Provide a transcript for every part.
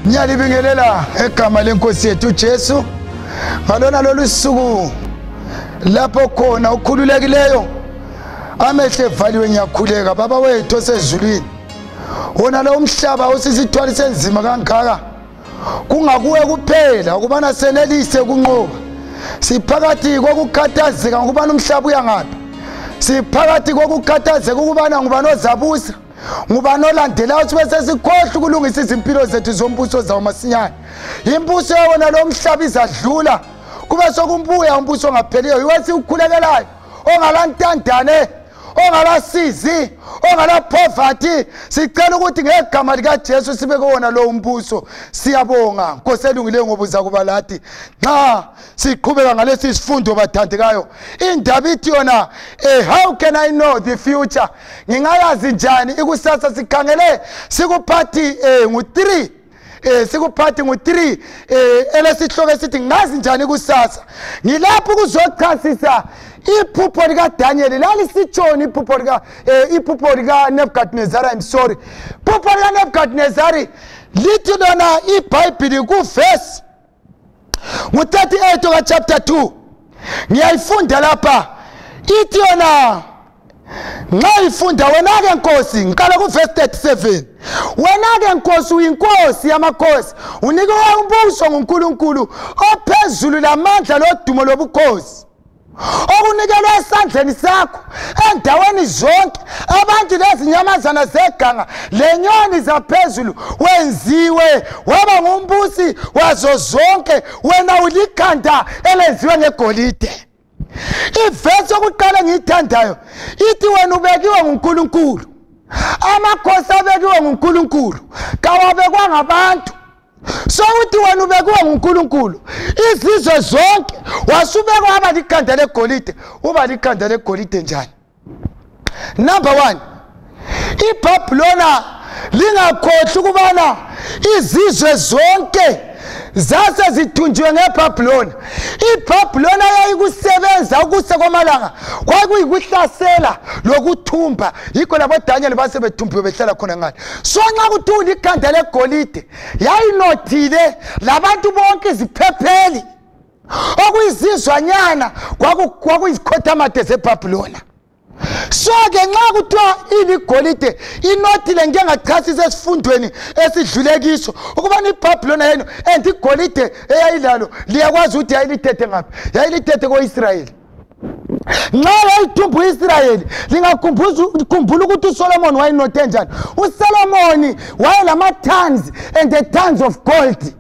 Nyalibingelela egama lenkosi yethu Jesu ngalona lolu suku lapho khona ukhululekileyo amehlo evaliwe ngiyakhuleka baba wethu osezulwini wona lo umhlaba usisithwali senzima kangaka kungakuwe kuphela ukubana senelise kunqoba siphakathi kokukhathazeka ngokubana umhlaba uyangaphi siphakathi kokukhathazeka ukubana ngubani ozabusa ngubani olandelayo sibe sesikhohle ukulungisa izimpilo zethu zombuso zawo masinyane imbuso yona lo mhlaba izadlula kube sokumbuya umbuso ongapheliyo yiwesi ukhulekelayo ongalantandane ongalasizi ongala poverty sicela ukuthi ngegama lika Jesu sibe kuwona lo umbuso siyabonga Nkosi elungileyo ngoba uza kuba lathi nxa siqhubeka ngalesi sifundo bathandekayo indaba ithi yona how can I know the future ngingayazi njani ikusasa sikhangele sikuphathi ngu3 sikuphathi ngu3 elesihloko esithi ngazi njani kusasa ngilapho kuzochasisa iphupho lika Daniel lalisitshoni iphupho lika Nebuchadnezzar iphupho lika Nebuchadnezzar lithi lona iBhayibheli kuverse ngu38 ka chapter 2 ngiyayifunda lapha ithi yona nxa ifunda wena ke Nkosi ngiqala kuverse 37 wena ke Nkosi uyinkosi yamakhosi unikwe umbuso nguNkulunkulu ophezulu lamandla lodumo lobukhosi okunikelwe esandleni sakho endaweni zonke abantu lezinyamazana zeganga lenyoni zaphezulu wenziwe waba ngumbusi wazo zonke wena ulikhanda elenziwe ngegolide ivesi yokuqala ngiyithandayo ithi wena ubekiwe nguNkulunkulu amakhosi abekiwe nguNkulunkulu kawabekwa ngabantu so uthi wena ubekuwa nguNkulunkulu izizwe zonke wasubekwa aba likhanda legolide uba likhanda legolide njani number 1 iBhabhilona lingakhohle ukubana izizwe zonke zase zithunjiwe ngeBhabhilona iBhabhilona yayikusebenza ukusekomalanga kwakuyikuhlasela lokuthumba yikho labo Daniel base bethumbiwe behlala khona ngale so nxa kuthula ikhanda legolide yayinothile labantu bonke iziphepheli okuyizizwanyana kwakuyizikhothamade zeBhabhilona so ke nxa kuthiwa iligolide inothile ngengachasisa esifundweni esidlule kiso ukubana iBhabhilona yenu igolide eyayilalo liyakwazi ukuthi yayilithethe ngaphi yayilithethe ko-Israyeli nxa yayithumba u-Israyeli lingakhumbula ukuthi uSolomon wayinothe njani uSolomon wayelama-tons and the tons of gold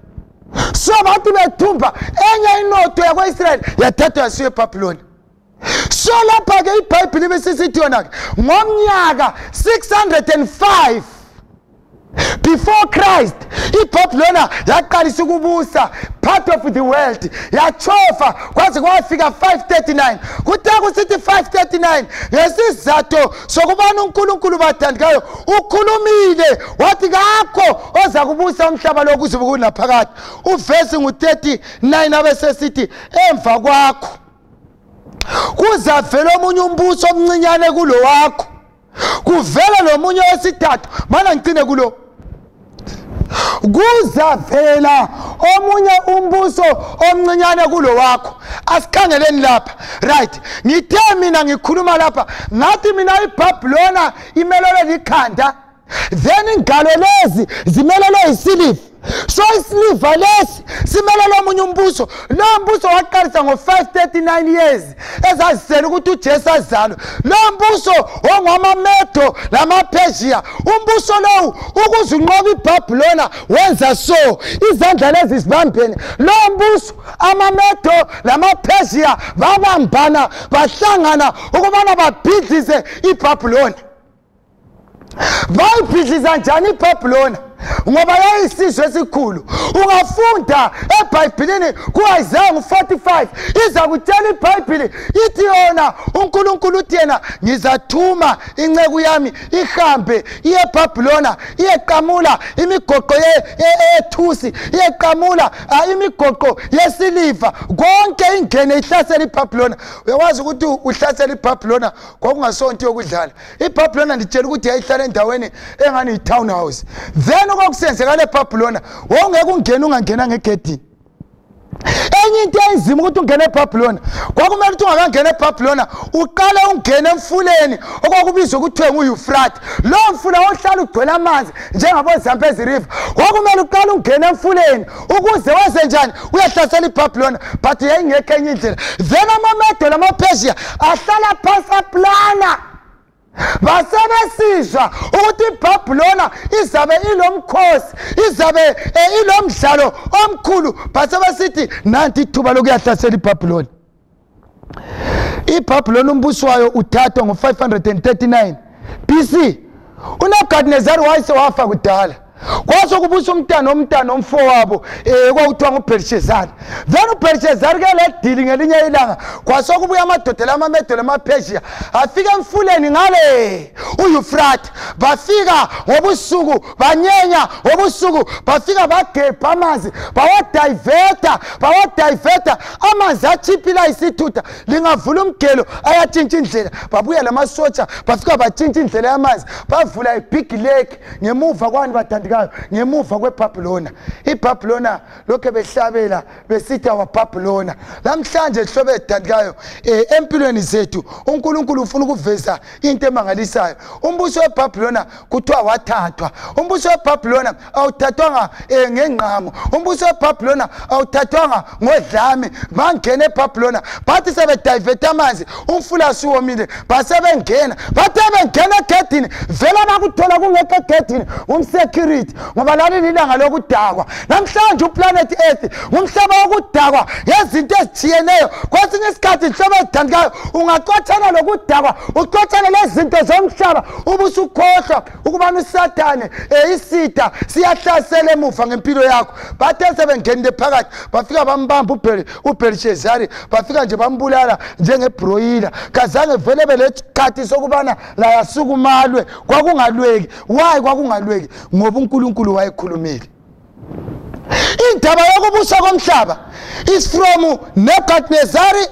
so bathi bethumba enye inotho yakwa-Israyeli yathathwa yasiwa eBhabhilona so lapha ke iBhayibheli besisithi yona ke ngomnyaka 605 before Christ iBhabhilona yaqalisa ukubusa part of the world yachofa kwaze kwafika 539 kuthe kusithi 539 ngesizathu sokubana uNkulunkulu bathandikayo ukhulumile wathi kakho oza kubusa umhlaba lokuze kunaphakade uverse ngu39 abesesithi emva kwakho kuzavela omunye umbuso omncinyane kulo wakho kuvela lomunye wesithathu mana ngicine kulo kuzavela omunye umbuso omncinyane kulo wakho asikhangeleni lapha right ngithe mina ngikhuluma lapha ngathi mina iBhabhilona imelele likhanda then ingalo lezi zimelele isiliva so isiliva lesi simelele omunye umbuso lo mbuso waqalisa ngo539 years ezazisela ukuthi uJesu azalwe lo mbuso ongamaMedo lamaPersia umbuso lo ukuze unqobe iBhabhilona wenza so izandla lezi zibambene lo mbuso amaMedo lamaPersia babambana bahlangana ukubana babhidlize iBhabhilona bayibhidliza njani iBhabhilona ngoba yayisizwe esikhulu ungafunda eBhayibhelini kuIsaiah 45 iza kutshela iBhayibheli ithi yona uNkulunkulu uthi yena ngizathuma inceku yami ihambe iyeBhabhilona iyeqamula imigoqo yethusi iyeqamula imigoqo yesiliva konke ingene ihlasela iBhabhilona uyawazi ukuthi uhlasela iBhabhilona kwakungasonto yokudlala iBhabhilona nditshela ukuthi yayihlala endaweni engani townhouse then lokho okusenzekala eBhabhilona wongeke ungena ungangena ngegedini. Enye into enzima ukuthi ungene eBhabhilona kwakumele ukuthi ungakangena eBhabhilona uqale ungene emfuleni okwakubizwa ukuthi uEufrate. Lo mfula ohlala ugcwele amanzi njengabo Zambezi River. Kwakumele uqale ungene emfuleni ukuze wenze njani uyahlasela iBhabhilona, but yayingekho enye indlela. Then amaMedo namaPersia ahlala phasa plana basebesizwa ukuthi iBhabhilona izabe ilomkhosi, izabe ilomdlalo omkhulu, basebesithi nanti ithuba lokuyahlasela iBhabhilona. iBhabhilona umbuso wayo uthathwa ngo539 BC. uNebukadnezari wayesewafa kudala. Kwaso kubusa umntana omfowabo kwakuthiwa nguBelishazari. Then uBelishazari ke le deal ngelinye ilanga kwaso kubuya amadoda lamaMedo namaPersia afika emfuleni ngale uEufrate. Bafika ngobusuku banyenya, ngobusuku bafika bagebha amanzi bawadiveta amanzi achiphila isithutha lingavula umgelo ayatshintsha indlela. Babuya lamasotsha bafika batshintsha indlela yamanzi bavula ibig lake ngemuva kwani bathandikayo ngemuva kweBhabhilona. iBhabhilona lokho behlabela besithi awaBhabhilona. Lamhlanje hlobo ethandikayo empilweni zethu uNkulunkulu ufuna ukuveza into emangalisayo. Umbuso weBhabhilona kuthiwa wathathwa. Umbuso weBhabhilona awuthathwanga ngengqamo. Umbuso weBhabhilona awuthathwanga ngodlame. Bangena eBhabhilona bathi sebediveta amanzi umfula suwomile basebengena. Bathe bengena egedini vela bakuthola kungekho egedini umsecurity ngoba lali lilanga lokudakwa. Namhlanje uplanet Earth ngumhlaba wokudakwa ngezinto ezithiyeneyo. Kwesinye isikhathi hlobo ethandikayo ungaqothana lokudakwa uqothana lezinto zomhlaba ubusukhohlwa ukubana uSathane isitha siyahlasela emuva ngempilo yakho. Bathe sebengenile phakathi bafika bambamba uBelishazari bafika nje bambulala njengebroiler. Kazange vele belesikhathi sokubana la yasukumalwe kwakungalweki. Why kwakungalweki? Ngoba uNkulunkulu wayekhulumile. Indaba yokubusa komhlaba is from Nebukadnezari,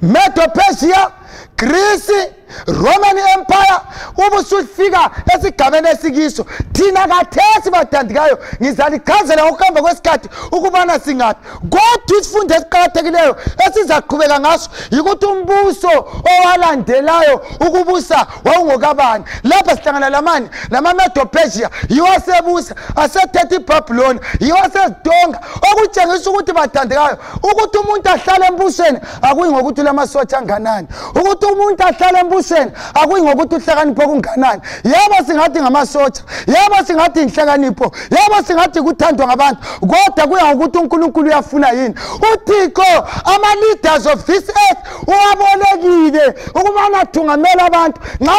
Medo-Persia, Greece, Roman Empire. Ubusufika esigabeni esikiso thina kathesi bathandikayo ngizalikhazela ukuhamba kwesikhathi ukubana singathi kodwa isifundo esiqhakathekileyo esizaqhubeka ngaso ukuthi umbuso owalandelayo ukubusa wawungokabani. Lapha sihlangana lamani lamaMedo-Persia yiwasebusa asethetha iBhabhilona yiwasezidonga okutshengisa ukuthi bathandikayo ukuthi umuntu ahlale embusweni akuyi ngokuthi lamasotsha anganani, ukuthi umuntu ahlale embusweni akuyi ngokuthi uhlakanipho kunganani. Yebo singathi ngamasotsha, yebo singathi inhlakanipho, yebo singathi kuthandwa ngabantu, kodwa kuya ngokuthi uNkulunkulu uyafuna yini. uThixo ama-leaders of this earth uwabolekile ukubana athungamele abantu. Nxa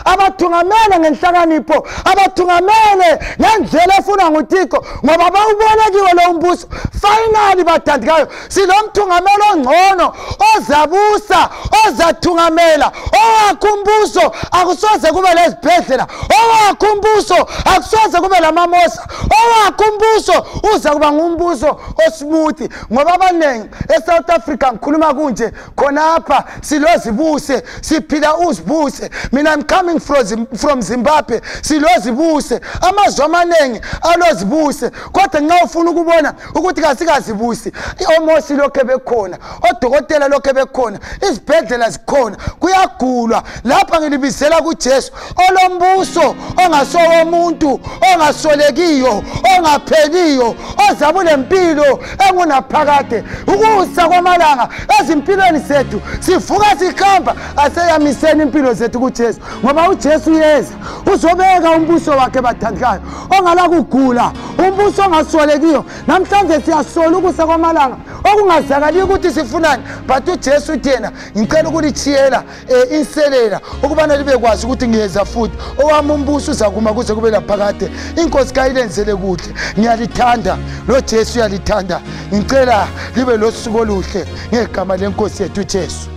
abathungamele ngenhlakanipho, abathungamele ngendlela efuna nguThixo ngoba bawubolekiwe lo mbuso. Finally bathandikayo silomthungamelo ongcono ozabusa ozathungamela owakumbuso akusoze kube lezibhedlela, owakumbuso akusoze kube lamamosa, owakumbuso uza kuba ngumbuso osmooth. Ngoba abanengi eSouth Africa ngikhuluma kunje khonapha silozibuse siphila uzibuse. Mina I'm coming from Zimbabwe silozibuse. Amazwe amanengi alozibuse kodwa nxa ufuna ukubona ukuthi kasikazibusi omosi lokho bekhona, odokotela lokho bekhona, izibhedlela zikhona, kuyagulwa. Lapha ngilibizela kuJesu olombuso ongasowomuntu, ongasolekiyo, ongapheliyo, ozabule empilo engunaphakade. Ukusa kwamalanga ezimpilweni zethu sivuka sikhamba aseyamiseni impilo zethu kuJesu ngoba uJesu yeza uzobeka umbuso wakhe bathandikayo ongala kugula, umbuso ongasolekiyo. Namhlanje siyasola ukusa kwamalanga okungazakali ukuthi sifunani, but uJesu uthena ngicela ukulithiyela inselela ukubana libe kwazi ukuthi ngiyeza futhi owami umbuso uzakuma kuze kube laphakade. Inkosi kayilenzele kuhle, ngiyalithanda lo Jesu uyalithanda. Ngicela libe losuku oluhle ngegama lenkosi yethu uJesu.